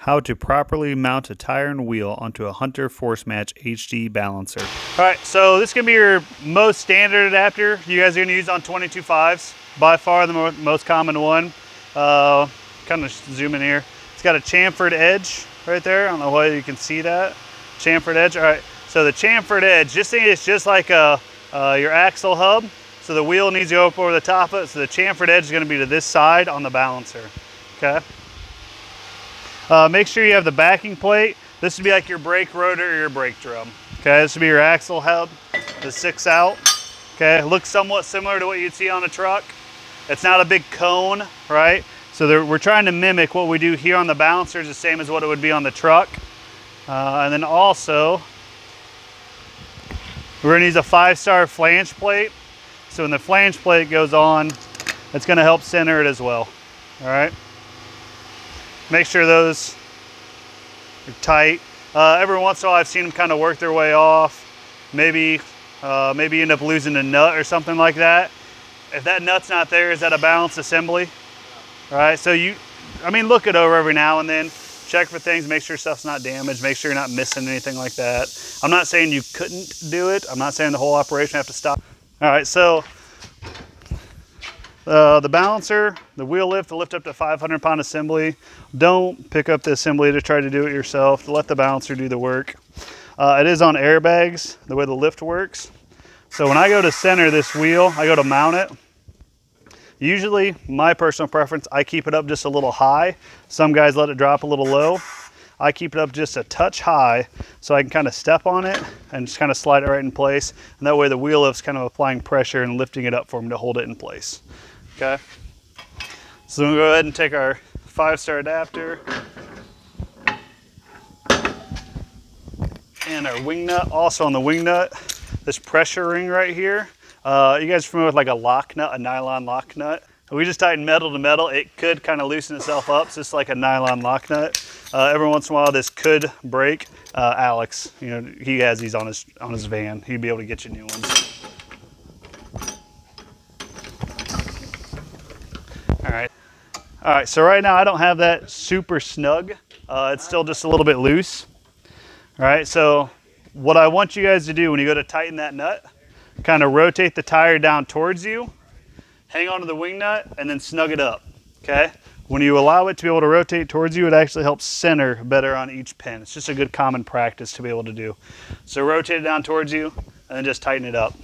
How to properly mount a tire and wheel onto a Hunter Forcematch HD balancer. All right, so this is gonna be your most standard adapter you guys are gonna use on 22.5s. By far the most common one. Kind of zoom in here. It's got a chamfered edge right there. I don't know whether you can see that. Chamfered edge, all right. So the chamfered edge, just think it's just like your axle hub. So the wheel needs to go up over the top of it. So the chamfered edge is gonna be to this side on the balancer, okay? Make sure you have the backing plate. This would be like your brake rotor or your brake drum. Okay, this would be your axle hub, the 6 out. Okay, it looks somewhat similar to what you'd see on a truck. It's not a big cone, right? So we're trying to mimic what we do here on the balancers, the same as what it would be on the truck. And then also, we're gonna use a 5-star flange plate. So when the flange plate goes on, it's gonna help center it as well, all right? Make sure those are tight. Every once in a while I've seen them kind of work their way off. Maybe end up losing a nut or something like that. If that nut's not there, is that a balanced assembly? All right, so look it over every now and then. Check for things, make sure stuff's not damaged, make sure you're not missing anything like that. I'm not saying you couldn't do it. I'm not saying the whole operation have to stop. All right, so the balancer, the wheel lift, the lift up to 500-pound assembly. Don't pick up the assembly to try to do it yourself. Let the balancer do the work. It is on airbags, the way the lift works. So when I go to center this wheel, I go to mount it. Usually, my personal preference, I keep it up just a little high. Some guys let it drop a little low. I keep it up just a touch high so I can kind of step on it and just kind of slide it right in place. And that way the wheel lift's kind of applying pressure and lifting it up for me to hold it in place. Okay, so we'll go ahead and take our 5-star adapter and our wing nut. Also on the wing nut, this pressure ring right here. You guys are familiar with like a lock nut, a nylon lock nut? We just tighten metal to metal. It could kind of loosen itself up. It's just like a nylon lock nut. Every once in a while, this could break. Alex, he has these on his van. He'd be able to get you new ones. All right, so right now I don't have that super snug. It's still just a little bit loose. All right, so what I want you guys to do when you go to tighten that nut, kind of rotate the tire down towards you, hang on to the wing nut, and then snug it up, okay? When you allow it to be able to rotate towards you, it actually helps center better on each pin. It's just a good common practice to be able to do. So rotate it down towards you, and then just tighten it up.